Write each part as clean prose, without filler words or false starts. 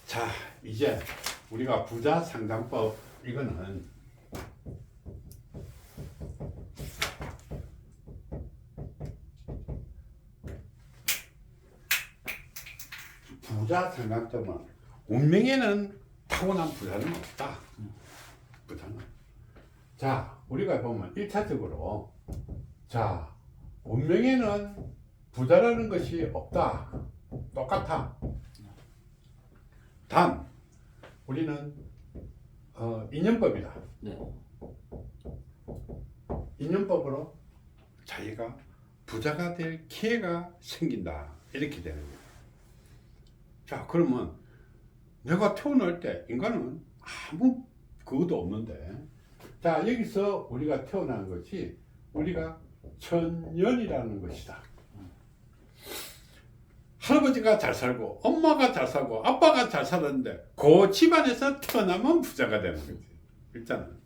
자, 이제 우리가 부자 상담법 이거는 부자 상담법은 운명에는 타고난 부자는 없다. 부자는. 자, 우리가 보면 1차적으로 자, 운명에는 부자라는 것이 없다. 똑같아. 단 우리는 인연법이다. 네. 인연법으로 자기가 부자가 될 기회가 생긴다. 이렇게 되는 거예요. 자, 그러면 내가 태어날 때 인간은 아무 그것도 없는데, 자, 여기서 우리가 태어난 것이 우리가 천년이라는 것이다. 할아버지가 잘 살고 엄마가 잘 살고 아빠가 잘 살았는데 그 집안에서 태어나면 부자가 되는 거지. 일단은.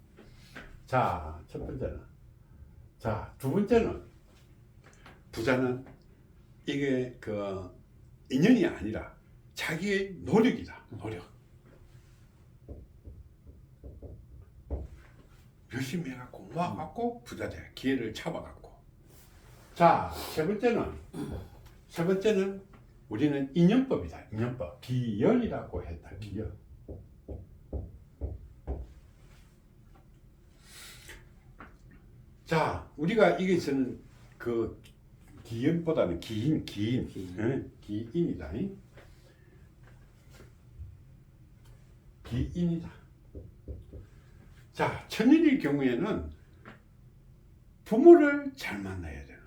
자, 첫 번째는. 자, 두 번째는 부자는 이게 그 인연이 아니라 자기의 노력이다. 노력. 열심히 해갖고 모아갖고 부자 돼. 기회를 잡아갖고. 자, 세 번째는 우리는 인연법이다. 인연법. 기연이라고 했다. 기연. 자, 우리가 이것은 그 기연보다는 기인이다. 기인이다. 자, 천일일 경우에는 부모를 잘 만나야 돼요.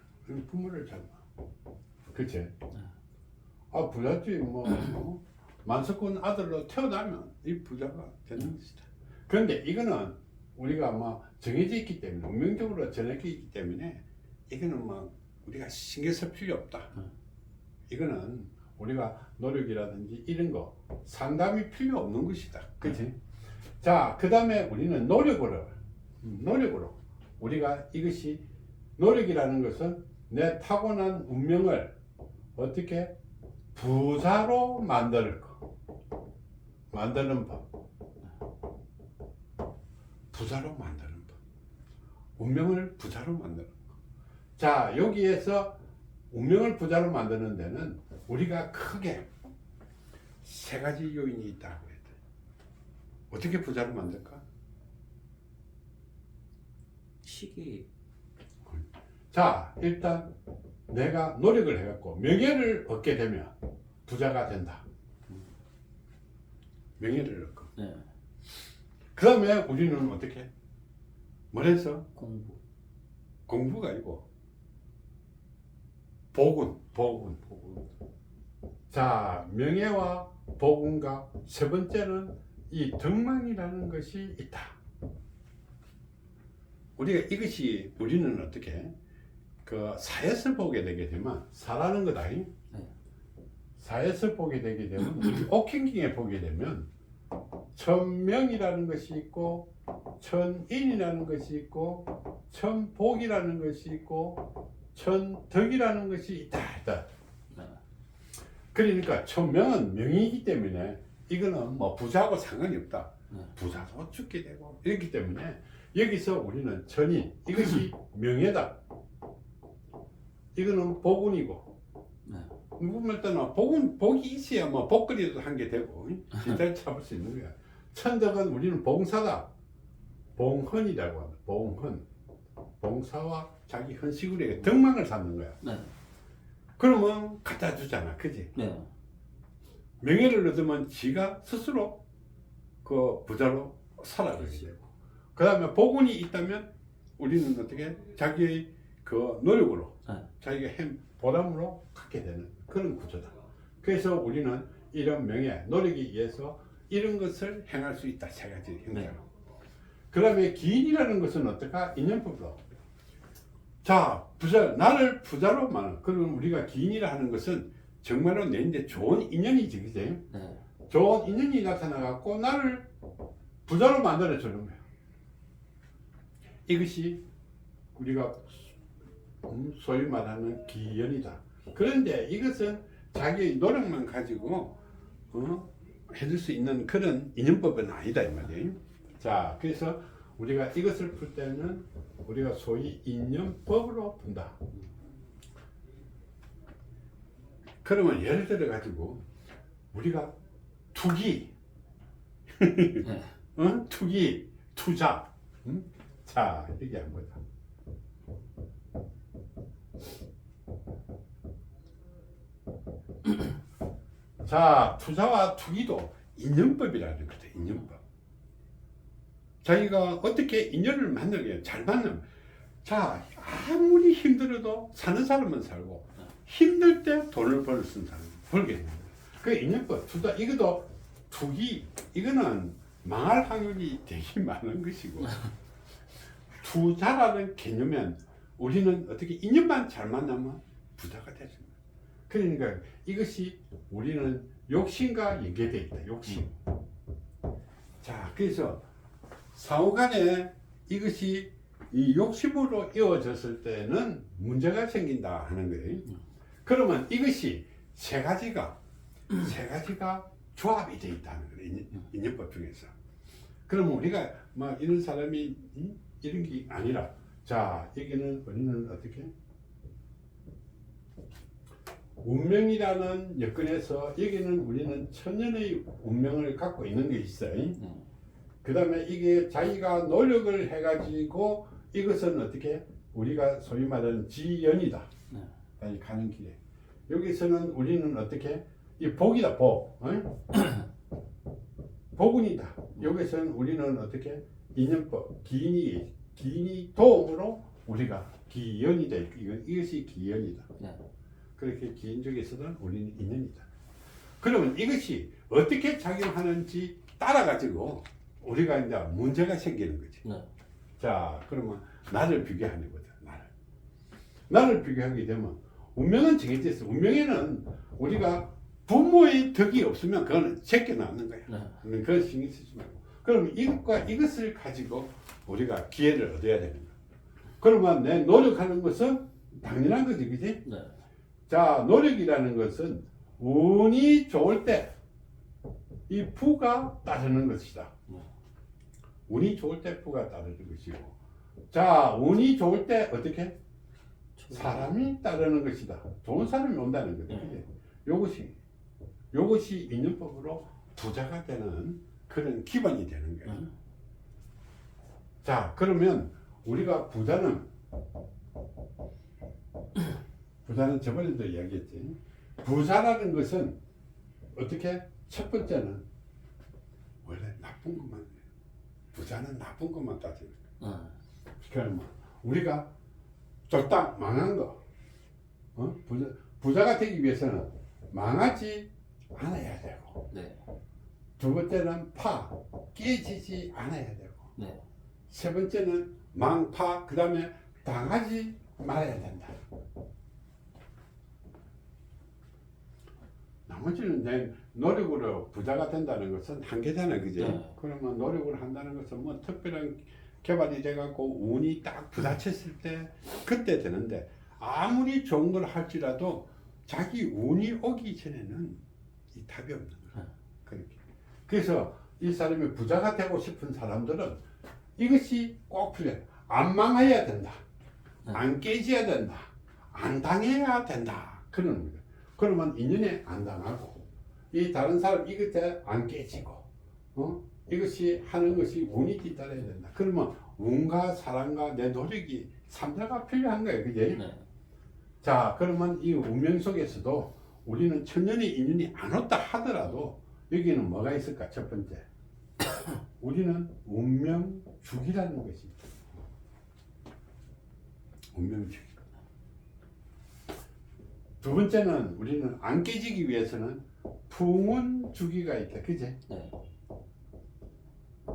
부모를 잘 만나. 그치? 아, 부잣집 만석군 아들로 태어나면 이 부자가 되는 것이다. 그런데 이거는 우리가 아마 정해져 있기 때문에, 운명적으로 정해져 있기 때문에 이거는 우리가 신경 쓸 필요 없다. 이거는 우리가 노력이라든지 이런 거 상담이 필요 없는 것이다. 그치? 자, 그 다음에 우리는 노력으로 우리가 이것이 노력이라는 것은 내 타고난 운명을 어떻게 부자로 만드는 법. 부자로 만드는 법. 운명을 부자로 만드는 것. 자, 여기에서 운명을 부자로 만드는 데는 우리가 크게 세 가지 요인이 있다고 했다. 어떻게 부자로 만들까? 시기. 자, 일단 내가 노력을 해갖고 명예를 얻게 되면 부자가 된다. 명예를 얻고. 네. 그 다음에 우리는 어떻게? 뭐래서? 공부가 아니고 복운. 자, 명예와 복운과 세 번째는 이 덕망이라는 것이 있다. 이것이 우리는 어떻게? 그 사에서 보게 되게 되면 사라는 거다. 네. 사에서 보게 되게 되면 옥행경에 보게 되면 천명이라는 것이 있고 천인이라는 것이 있고 천복이라는 것이 있고 천덕이라는 것이 있다. 네. 그러니까 천명은 명이기 때문에 이거는 부자하고 상관이 없다. 네. 부자도 죽게 되고 이렇기 때문에 여기서 우리는 천인, 이것이 명예다. 이거는 복운이고. 네. 일단은 복이 있어야 복거리도 한 게 되고 진짜 잡을 수 있는 거야. 천덕은 우리는 봉사다. 봉헌이라고 합니다. 봉헌. 봉사와 자기 헌식으로 덕망을 쌓는 거야. 네. 그러면 갖다 주잖아. 그지? 네. 명예를 얻으면 지가 스스로 그 부자로 살아가게 되고. 그 다음에 복운이 있다면 우리는 어떻게 자기의 그 노력으로 네. 자기가 보람으로 갖게 되는 그런 구조다. 그래서 우리는 이런 명예, 노력에 의해서 이런 것을 행할 수 있다. 세 가지 행사로. 네. 그 다음에 기인이라는 것은 어떨까? 인연법으로. 자, 나를 부자로 만든. 그럼 우리가 기인이라 하는 것은 정말로 내인데 좋은 인연이지, 그지? 네. 좋은 인연이 나타나갖고 나를 부자로 만들어 주는 거야. 이것이 우리가 소위 말하는 기연이다. 그런데 이것은 자기의 노력만 가지고 해줄 수 있는 그런 인연법은 아니다 이 말이에요. 자, 그래서 우리가 이것을 풀 때는 우리가 소위 인연법으로 푼다. 그러면 예를 들어 가지고 우리가 투기, 네. 투기, 투자, 자 여기 한번 보자. 자, 투자와 투기도 인연법이라는 거죠. 인연법. 자기가 어떻게 인연을 만들게 잘 만나면, 자, 아무리 힘들어도 사는 사람은 살고 힘들 때 돈을 벌 수 있는 사람은 벌게 되는 거예요. 그 인연법, 투자, 이것도 투기, 이거는 망할 확률이 되게 많은 것이고, 투자라는 개념은 우리는 어떻게 인연만 잘 만나면 부자가 되는 거예요. 그러니까 이것이 우리는 욕심과 연계되어 있다. 욕심. 자, 그래서 상호간에 이것이 이 욕심으로 이어졌을 때는 문제가 생긴다 하는 거예요. 그러면 이것이 세 가지가 조합이 되어 있다는 거예요. 인연법 중에서. 그러면 우리가 막 이런 사람이 이런 게 아니라, 자, 여기는 우리는 어떻게? 운명이라는 여건에서 여기는 우리는 천년의 운명을 갖고 있는 게 있어요. 그 다음에 이게 자기가 노력을 해가지고 이것은 어떻게 우리가 소위 말하는 지연이다. 아니 가는 길에 여기서는 우리는 어떻게 이 복이다. 복. 복운이다. 여기서는 우리는 어떻게 인연법 기인이 도움으로 우리가 기연이다. 이것이 기연이다. 그렇게 기인 중에서는 우리는 인연이다. 그러면 이것이 어떻게 작용하는지 따라가지고 우리가 이제 문제가 생기는 거지. 자, 그러면 나를 비교하는 거다. 나를 비교하게 되면 운명은 정해져 있어. 운명에는 우리가 부모의 덕이 없으면 그거는 제껴놓는 거야. 그건 신경 쓰지 말고. 그럼 이것과 이것을 가지고 우리가 기회를 얻어야 되는 거야. 그러면 내 노력하는 것은 당연한 거지, 그지? 자, 노력이라는 것은 운이 좋을 때 이 부가 따르는 것이다. 운이 좋을 때 부가 따르는 것이고, 자, 운이 좋을 때 어떻게? 사람이 따르는 것이다. 좋은 사람이 온다는 거죠. 요것이 인연법으로 부자가 되는 그런 기반이 되는 거예요. 자, 그러면 우리가 부자는 저번에도 이야기했지. 부자라는 것은 어떻게? 첫 번째는 원래 나쁜 것만 해요. 부자는 나쁜 것만 따지는 거예요. 그러면 우리가 쫄딱 망한 거, 부자가 되기 위해서는 망하지 않아야 되고, 두 번째는 깨지지 않아야 되고, 세 번째는 망파, 그 다음에 당하지 말아야 된다. 나머지는 내 노력으로 부자가 된다는 것은 한계잖아요, 그지? 그러면 노력을 한다는 것은 뭐 특별한 개발이 돼갖고 운이 딱 부딪혔을 때 그때 되는데, 아무리 좋은 걸 할지라도 자기 운이 오기 전에는 이 답이 없는 거야. 그래서 이 사람이 부자가 되고 싶은 사람들은 이것이 꼭 필요해. 안 망해야 된다. 안 깨져야 된다. 안 당해야 된다. 그러는 거예요. 그러면 인연에 안 당하고, 이 다른 사람 이것에 안 깨지고, 이것이 하는 것이 운이 뒤따라야 된다. 그러면 운과 사랑과 내 노력이 3자가 필요한 거예요. 그지? 자, 그러면 이 운명 속에서도 우리는 천년의 인연이 안 왔다 하더라도 여기는 뭐가 있을까? 첫 번째, 우리는 운명주기라는 것이 있다. 운명주기. 두 번째는 우리는 안 깨지기 위해서는 풍운주기가 있다. 그지?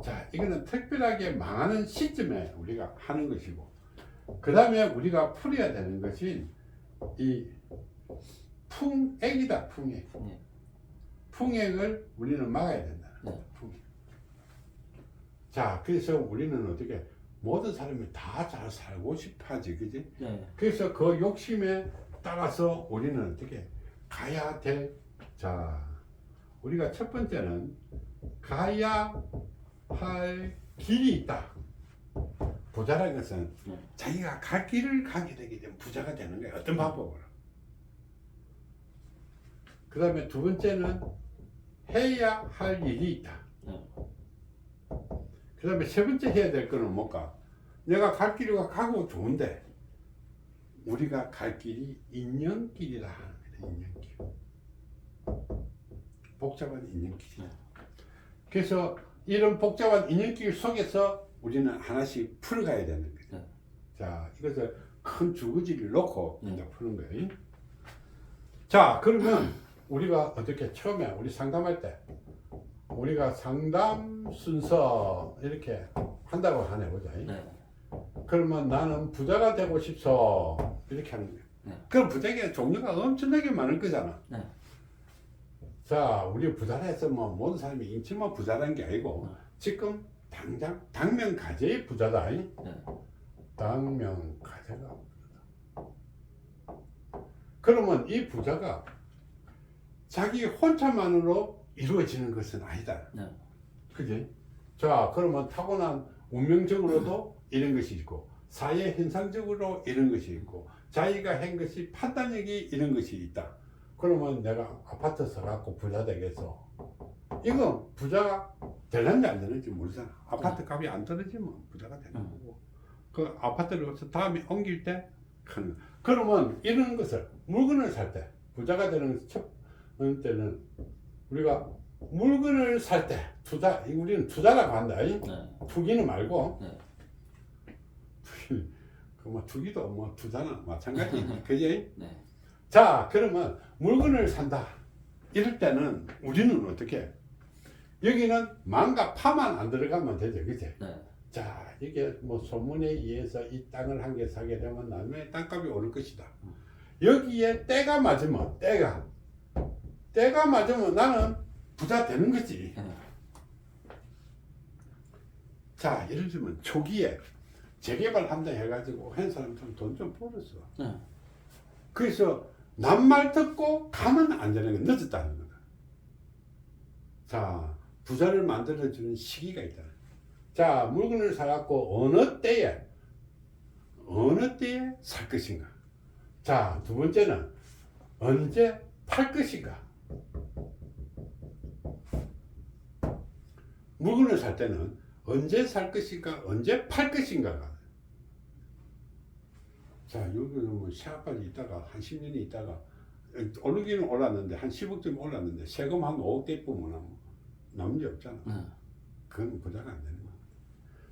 자, 이거는 특별하게 망하는 시점에 우리가 하는 것이고, 그 다음에 우리가 풀어야 되는 것이 이 풍액이다. 풍액. 풍액을 우리는 막아야 된다. 풍액. 자, 그래서 우리는 어떻게 모든 사람이 다 잘 살고 싶어 하지, 그지? 그래서 그 욕심에 따라서 우리는 어떻게 가야 될, 자, 우리가 첫 번째는 가야 할 길이 있다. 부자라는 것은 자기가 갈 길을 가게 되게 되면 부자가 되는 거야. 어떤 방법으로. 그 다음에 두 번째는 해야 할 일이 있다. 그 다음에 세 번째 해야 될 거는 뭘까? 내가 갈 길이 가고 좋은데 우리가 갈 길이 인연길이라 하는 거야. 인연길. 복잡한 인연길. 그래서 이런 복잡한 인연길 속에서 우리는 하나씩 풀어가야 되는 거죠. 자, 이것을 큰 주거지를 놓고 이제 푸는 거예요. 자, 그러면 우리가 어떻게 처음에 우리 상담할 때 우리가 상담 순서 이렇게 한다고 하네 보자. 그러면 나는 부자가 되고 싶소 이렇게 하는 거야. 그럼 부자가 종류가 엄청나게 많을 거잖아. 자, 우리 부자라 해서 뭐 모든 사람이 인치만 부자라는 게 아니고 지금 당장 당면가제의 부자다. 당면가제가 그러면 이 부자가 자기 혼자만으로 이루어지는 것은 아니다. 그지? 자, 그러면 타고난 운명적으로도 이런 것이 있고 사회 현상적으로 이런 것이 있고 자기가 한 것이 판단력이 이런 것이 있다. 그러면 내가 아파트 사갖고 부자 되겠어. 이건 부자가 되는지 안 되는지 모르잖아. 아파트 값이 안 떨어지면 부자가 되는 거고. 그 아파트를 다음에 옮길 때 그러면 이런 것을 물건을 살 때 부자가 되는 첫 번째는 우리가 물건을 살 때 투자, 우리는 투자라고 한다. 투기는 말고 뭐 투기도 뭐 투자는 마찬가지. 그지? 자, 그러면 물건을 산다. 이럴 때는 우리는 어떻게? 여기는 만과 파만 안 들어가면 되죠. 그치? 자, 이게 뭐 소문에 의해서 이 땅을 한 개 사게 되면 나중에 땅값이 오를 것이다. 여기에 때가 맞으면, 때가 맞으면 나는 부자 되는 거지. 자, 예를 들면 초기에 재개발한다 해가지고 한 사람들은 돈 좀 벌었어. 그래서 남말 듣고 가면 안 되는 건 늦었다는 거다. 자, 부자를 만들어주는 시기가 있다. 자, 물건을 사갖고 어느 때에 살 것인가. 자, 두 번째는 언제 팔 것인가. 물건을 살 때는 언제 살 것인가, 언제 팔 것인가가. 자, 여기는 뭐 시합까지 있다가 한 10년이 있다가 오르기는 올랐는데 한 10억쯤 올랐는데 세금 한 5억 대 뿌면 남는 게 없잖아. 그건 부자가 안 되는 거야.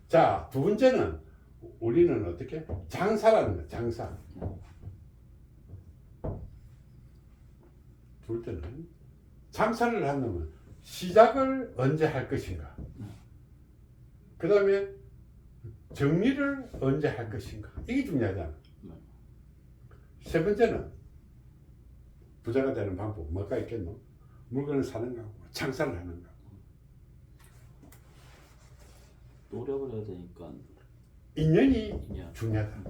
자, 두 번째는 우리는 어떻게? 장사라는 거야, 장사. 둘째는 장사를 하려면 시작을 언제 할 것인가. 그 다음에 정리를 언제 할 것인가. 이게 중요하잖아. 세 번째는 부자가 되는 방법 뭐가 있겠노? 물건을 사는가 장사를 하는가. 노력을 해야 되니까 인연이 중요하다.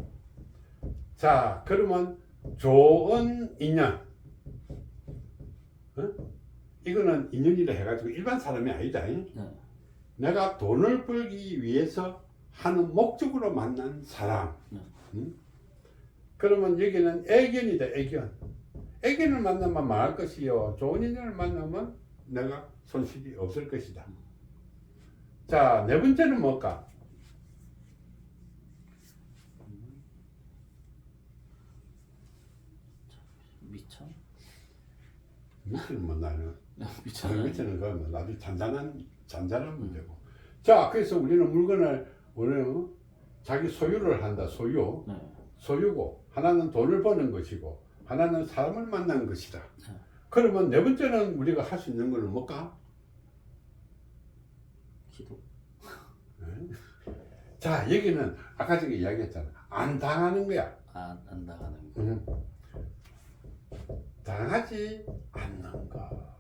자, 그러면 좋은 인연, 이거는 인연이라 해가지고 일반 사람이 아니다. 내가 돈을 벌기 위해서 하는 목적으로 만난 사람. 그러면 여기는 애견이다. 애견을 만나면 망할 것이요, 좋은 인연을 만나면 내가 손실이 없을 것이다. 자, 네 번째는 뭘까? 미천은 뭐 나는 미천은 그건 아주 잔잔한 문제고. 자, 그래서 우리는 물건을 자기 소유를 한다. 소유고 하나는 돈을 버는 것이고 하나는 사람을 만나는 것이다. 그러면 네 번째는 우리가 할 수 있는 것은 뭘까? 기도. 자, 여기는 아까 전에 이야기했잖아. 안 당하는 거야. 안 당하는 거. 당하지 않는 거.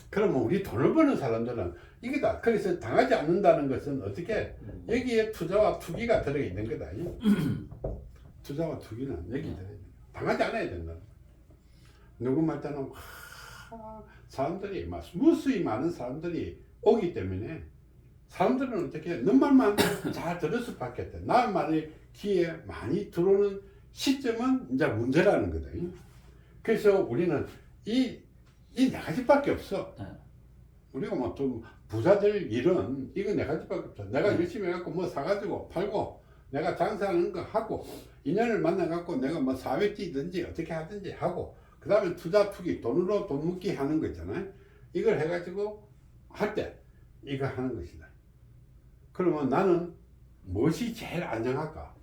그러면 우리 돈을 버는 사람들은 이게다. 그래서 당하지 않는다는 것은 어떻게? 여기에 투자와 투기가 들어있는 거다. 투자와 투기는 여기 들어있는 거다. 당하지 않아야 된다. 누구 말 때는 사람들이 막 무수히 많은 사람들이 오기 때문에 사람들은 어떻게 너 말만 잘 들을 수밖에 없다. 나 말이 귀에 많이 들어오는 시점은 이제 문제라는 거다. 그래서 우리는 이 네 가지밖에 없어. 네. 우리가 뭐 좀 부자될 일은 이거 네 가지밖에 없어. 내가 네. 열심히 해갖고 뭐 사가지고 팔고 내가 장사하는 거 하고 인연을 만나갖고 내가 뭐 사회 뛰든지 어떻게 하든지 하고 그 다음에 투자 투기 돈으로 돈 묶기 하는 거 있잖아요. 이걸 해가지고 할 때 이거 하는 것이다. 그러면 나는 무엇이 제일 안정할까?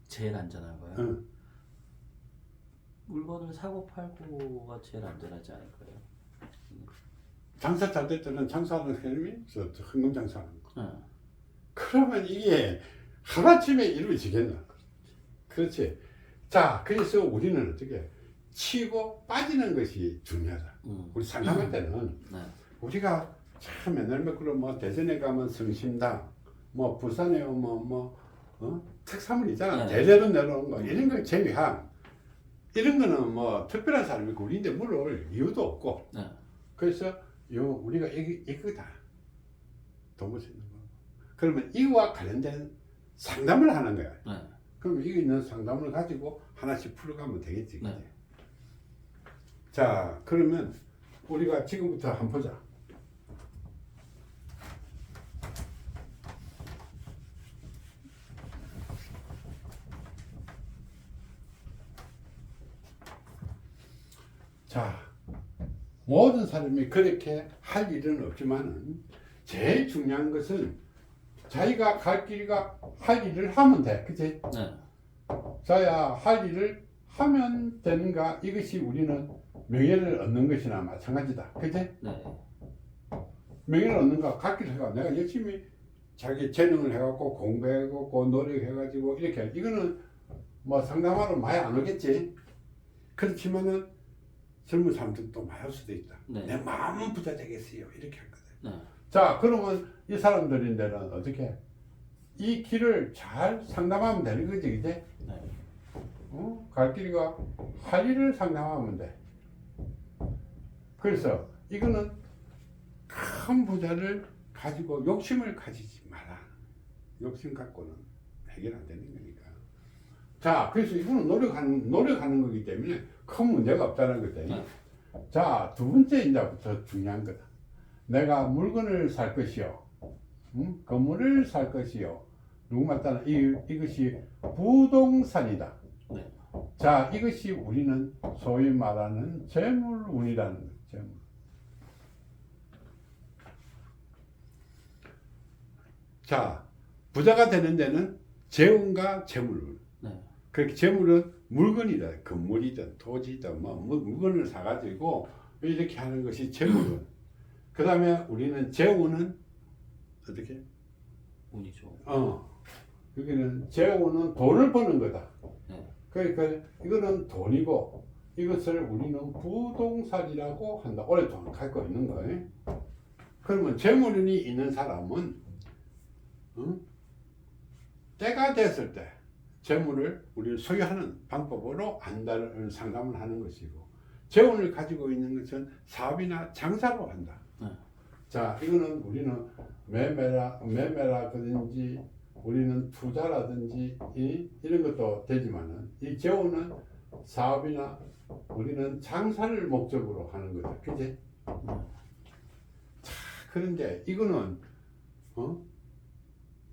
제일 안전한 거요? 응. 물건을 사고 팔고가 제일 안전하지 않을까요? 장사 잘 될 때는 장사하는 사람이 헌금 장사하는 거. 네. 그러면 이게 하루아침에 이루어지겠나? 그렇지. 자, 그래서 우리는 어떻게 치고 빠지는 것이 중요하다. 우리 상담할 때는 네. 우리가 참 맨날 뭐 대전에 가면 성심당, 뭐 부산에 오면 특산물 있잖아. 네. 대대로 내려오는 거 이런 거 제외한 이런 거는 뭐 특별한 사람이 있고 우리인데 물을 이유도 없고. 네. 그래서 우리가 이거다 돈 벌 수 있는 거. 그러면 이거와 관련된 상담을 하는 거야. 네. 그럼 이거 있는 상담을 가지고 하나씩 풀어가면 되겠지. 네. 자, 그러면 우리가 지금부터 한번 보자. 자, 모든 사람이 그렇게 할 일은 없지만은 제일 중요한 것은 자기가 갈 길과 할 일을 하면 돼. 그치? 네. 자야 할 일을 하면 되는가? 이것이 우리는 명예를 얻는 것이나 마찬가지다. 그치? 네. 명예를 얻는가? 갈 길을 해가 내가 열심히 자기 재능을 해갖고 공부해갖고 노력해가지고 이렇게 이거는 뭐 상담하러 많이 안 오겠지. 그렇지만은 젊은 사람들도 많이 올 수도 있다. 네. 내 마음은 부자 되겠어요. 이렇게 할 거다. 네. 자, 그러면 이 사람들인데는 어떻게 이 길을 잘 상담하면 되는 거지, 그제? 네. 갈 길과 할 일을 상담하면 돼. 그래서 이거는 큰 부자를 가지고 욕심을 가지지 마라. 욕심 갖고는 해결 안 되는 거니까. 자, 그래서 이거는 노력하는 거기 때문에 큰 문제가 없다는 거다. 네. 자, 두 번째 이제부터 중요한 거다. 내가 물건을 살 것이요, 건물을 살 것이요. 누구 맞다나 이것이 부동산이다. 네. 자, 이것이 우리는 소위 말하는 재물운이라는 거예요. 재물. 자, 부자가 되는 데는 재운과 재물운. 네. 그렇게 재물은 물건이다. 건물이든 토지든 뭐 물건을 사가지고 이렇게 하는 것이 재물운. 그 다음에 우리는 재운은 어떻게? 운이죠. 여기는 재운은 돈을 버는 거다. 네. 그러니까 이거는 돈이고 이것을 우리는 부동산이라고 한다. 오랫동안 갖고 있는 거예요. 그러면 재물운이 있는 사람은 때가 됐을 때 재물을 우리 소유하는 방법으로 안다는 상담을 하는 것이고, 재운을 가지고 있는 것은 사업이나 장사로 한다. 네. 자, 이거는 우리는 매매라든지 우리는 투자라든지 이런 것도 되지만은 이 재운은 사업이나 우리는 장사를 목적으로 하는 거다. 그지? 자, 그런데 이거는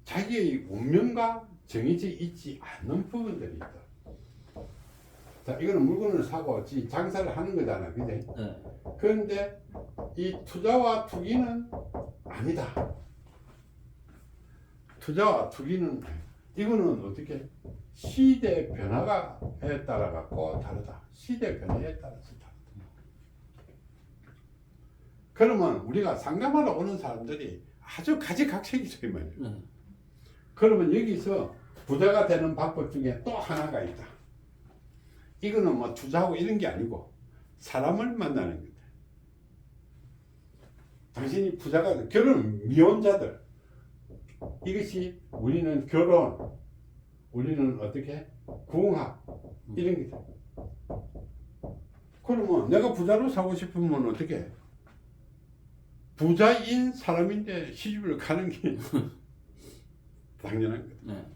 자기의 운명과 정해져 있지 않는 부분들이 있다. 자, 이거는 물건을 사고 장사를 하는 거잖아. 그지? 네. 그런데 이 투자와 투기는 아니다. 투자와 투기는 이거는 어떻게 시대 변화에 따라 갖고 다르다. 시대 변화에 따라서 다르다. 그러면 우리가 상담하러 오는 사람들이 아주 가지각색이죠, 이 말이에요. 네. 그러면 여기서 부자가 되는 방법 중에 또 하나가 있다. 이거는 뭐 투자하고 이런 게 아니고 사람을 만나는 거다. 당신이 부자가 결혼 미혼자들, 이것이 우리는 결혼, 우리는 어떻게 궁합 이런 게 그러면 내가 부자로 사고 싶으면 어떻게 해? 부자인 사람인데 시집을 가는 게 당연한 거다. 네.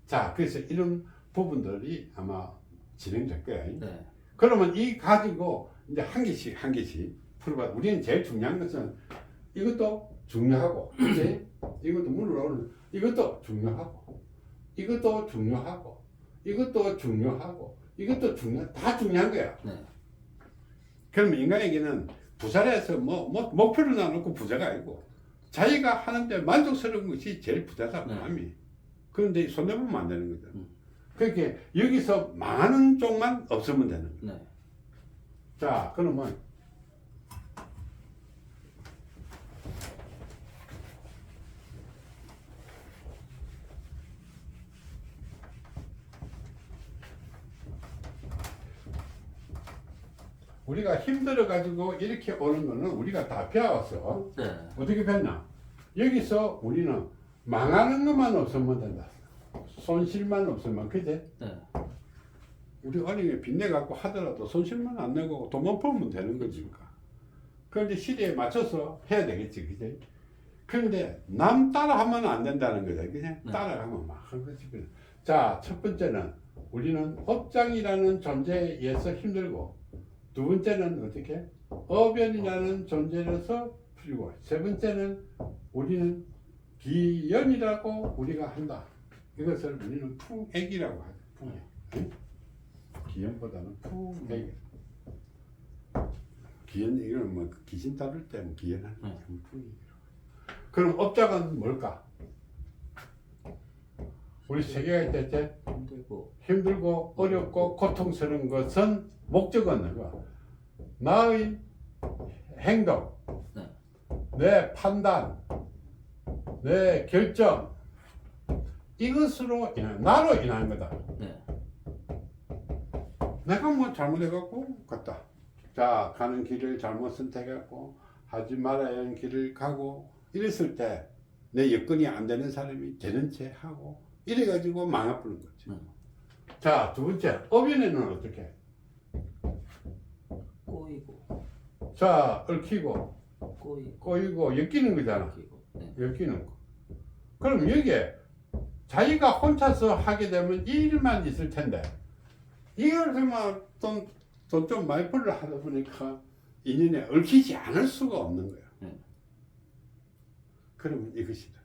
자, 그래서 이런 부분들이 아마 진행될 거야. 네. 그러면 이 가지고 이제 한 개씩 풀어봐. 우리는 제일 중요한 것은 이것도 중요하고, 그치? 이것도 물어오는, 이것도 중요하고, 이것도 중요하고, 이것도 중요하고, 이것도 다 중요한 거야. 네. 그러면 인간에게는 부자라서 목표를 놔놓고 부자가 아니고, 자기가 하는데 만족스러운 것이 제일 부자다, 네. 마음이. 그런데 손해보면 안 되는 거죠. 그렇게 여기서 망하는 쪽만 없으면 되는 거예요. 네. 자, 그러면 우리가 힘들어 가지고 이렇게 오는 거는 우리가 다 배워왔어. 네. 어떻게 배웠나? 여기서 우리는 망하는 것만 없으면 된다. 손실만 없으면, 그제? 네. 우리 어린이 빚내 갖고 하더라도 손실만 안 내고 돈만 벌면 되는 거니까. 그런데 시대에 맞춰서 해야 되겠지, 그제? 그런데 남 따라하면 안 된다는 거죠, 그제? 네. 따라가면 막 하는 거지. 자, 첫 번째는 우리는 업장이라는 존재에 의해서 힘들고, 두 번째는 어떻게? 어변이라는 존재로서 풀리고, 세 번째는 우리는 기연이라고 우리가 한다. 이것을 우리는 풍액이라고 하죠. 풍액. 응? 기연보다는 풍액. 기연 이거는 뭐 귀신 다룰 때 뭐 기연하는 거 풍액이라고. 그럼 업장은 뭘까? 우리 세계가 있을 힘들고 어렵고 고통스러운 것은 목적은 뭐야? 나의 행동, 네. 내 판단, 내 결정, 이것으로 나로 인한 거다. 네. 내가 뭐 잘못해갖고 갔다. 자, 가는 길을 잘못 선택했고 하지 말아야 하는 길을 가고 이랬을 때 내 여건이 안 되는 사람이 되는 채 하고 이래가지고 망해버린 거지. 자, 두 번째, 어변에는 어떻게? 꼬이고, 자, 얽히고 꼬이고 엮이는 거잖아. 네. 엮이는 거. 그럼 여기에 자기가 혼자서 하게 되면 이 일만 있을 텐데 이걸 정말 돈 좀 많이 벌려 하다 보니까 인연에 얽히지 않을 수가 없는 거야. 그러면 이것이다.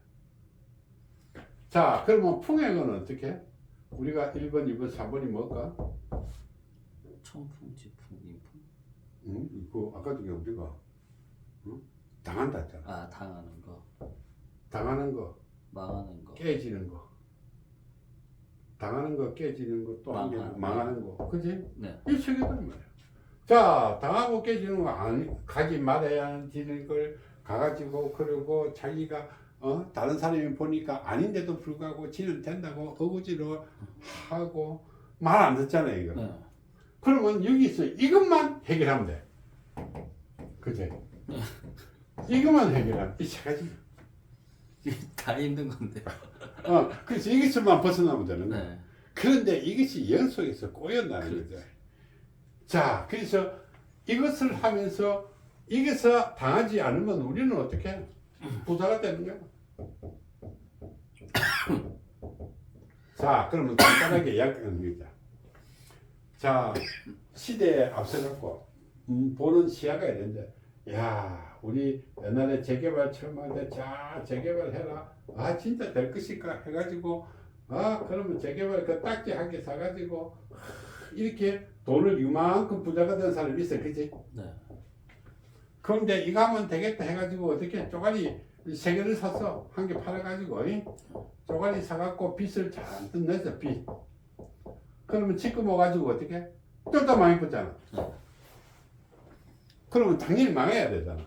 자, 그러면 풍액은 어떻게? 우리가 1번, 2번, 3번이 뭘까? 청풍, 지풍, 인풍. 그 아까 전에 우리가 당한다 했잖아. 아, 당하는 거, 당하는 거, 망하는 거. 깨지는 거. 당하는 거, 깨지는 거, 또 한 개 망하는 거. 그지? 네. 이 책이단 말이야. 자, 당하고 깨지는 거 가지 말아야 하는 걸 가가지고 그러고 자기가 다른 사람이 보니까 아닌데도 불구하고 지는 된다고 어거지로 하고 말 안 듣잖아, 이거. 네. 그러면 여기서 이것만 해결하면 돼. 그지? 이것만 해결하면 이 세 가지. 다 힘든 건데. 그래서 이것만 벗어나면 되는 거야. 네. 그런데 이것이 영 속에서 꼬였다는 거죠. 자, 그래서 이것을 하면서 이것을 당하지 않으면 우리는 어떻게 부자가 되는 거야. 자, 그러면 간단하게 이야기하는 거죠. 자, 시대에 앞서갖고 보는 시야가 있는데, 야, 우리 옛날에 재개발 처음 할 때, 자, 재개발해라. 아, 진짜 될 것일까 해가지고, 그러면 재개발 그 딱지 한 개 사가지고 이렇게 돈을 이만큼 부자가 된 사람이 있어, 그지? 네. 그런데 이거 하면 되겠다 해가지고 어떻게 쪼가리 3개를 샀어. 한 개 팔아가지고 쪼가리 사갖고 빚을 잔뜩 냈어, 빚. 그러면 지금 와가지고 어떻게? 좀 더 많이 벌잖아. 그러면 당연히 망해야 되잖아.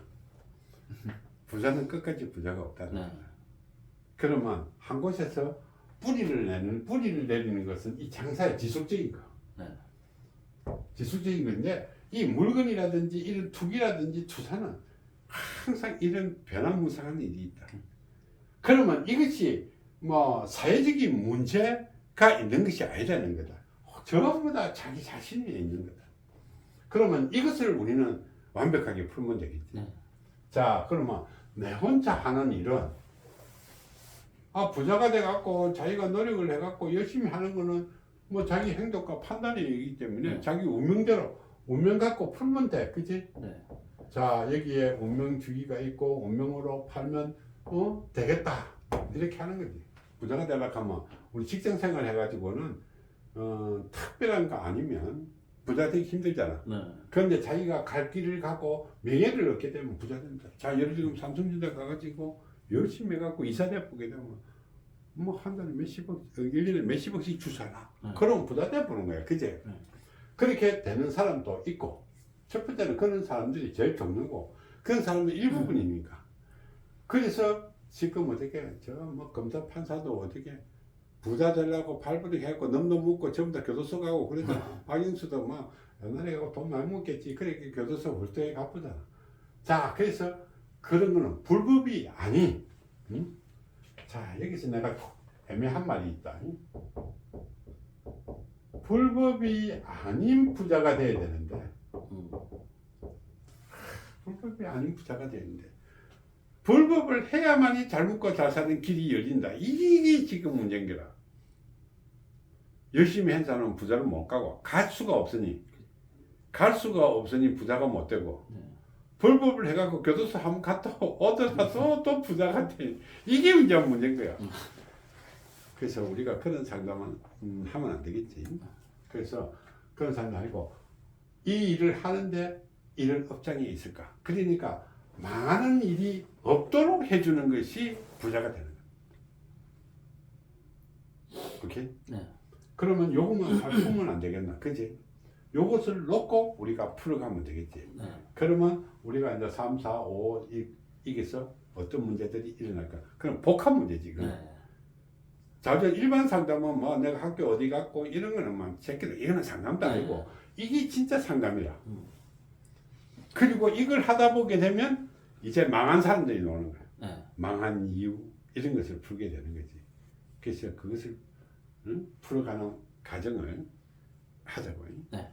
부자는 끝까지 부자가 없다는 거야. 그러면 한 곳에서 뿌리를 내리는 것은 이 장사의 지속적인 거. 지속적인 건데, 이 물건이라든지 이런 투기라든지 투자는 항상 이런 변화무쌍한 일이 있다. 그러면 이것이 뭐 사회적인 문제가 있는 것이 아니라는 거다. 전부 다 자기 자신이 있는 거다. 그러면 이것을 우리는 완벽하게 풀면 되겠지. 네. 자, 그러면 내 혼자 하는 일은 부자가 돼갖고 자기가 노력을 해갖고 열심히 하는 거는 뭐 자기 행동과 판단의 얘기이기 때문에 네. 자기 운명대로 운명 갖고 풀면 돼, 그치? 네. 자, 여기에 운명 주기가 있고 운명으로 팔면 되겠다 이렇게 하는 거지. 부자가 되려고 하면 우리 직장 생활 해가지고는 특별한 거 아니면 부자 되기 힘들잖아. 네. 그런데 자기가 갈 길을 가고 명예를 얻게 되면 부자 된다. 자, 예를 들면 삼성전자 가가지고 열심히 해갖고 이사대 보게 되면 뭐 한 달에 몇십억, 1년에 몇십억씩 주잖아. 그럼 부자 돼보는 거야, 그제? 그렇게 되는 사람도 있고, 첫 번째는 그런 사람들이 제일 적는고, 그런 사람들 일부분이니까. 그래서 지금 어떻게, 뭐 검사 판사도 어떻게 부자 되려고 발버둥 해갖고 넘넘 묻고 전부 다 교도소 가고 그러잖아. 박영수도 뭐 옛날에 돈 많이 먹겠지. 그렇게 교도소 훌쩍 가쁘잖아. 자, 그래서 그런 거는 불법이 아닌, 응? 자, 여기서 내가 애매한 말이 있다. 응? 불법이 아닌 부자가 돼야 되는데, 불법이 아닌 부자가 되는데, 불법을 해야만이 잘 먹고 잘 사는 길이 열린다. 이게 지금 문제인 거라. 열심히 한 사람은 부자를 못 가고, 갈 수가 없으니 부자가 못 되고, 불법을 해갖고 교도소 한번 갔다 오더라도 또 부자가 돼. 이게 이제 문제인 거야. 그래서 우리가 그런 상담은 하면 안 되겠지. 그래서 그런 상담 아니고, 이 일을 하는데 이런 업장이 있을까? 그러니까 망하는 일이 없도록 해주는 것이 부자가 되는 거야. 오케이? 네. 그러면 요것만 잘 풀면 안 되겠나? 그지? 요것을 놓고 우리가 풀어가면 되겠지. 네. 그러면 우리가 이제 3, 4, 5 이게서 어떤 문제들이 일어날까? 그럼 복합 문제지. 그건. 네. 자, 일반 상담은 뭐 내가 학교 어디 갔고 이런 거는 막 새끼들 이거는 상담도 아니고 이게 진짜 상담이라. 그리고 이걸 하다 보게 되면 이제 망한 사람들이 나오는 거야. 네. 망한 이유 이런 것을 풀게 되는 거지. 그래서 그것을 풀어가는 과정을 하자고요. 네.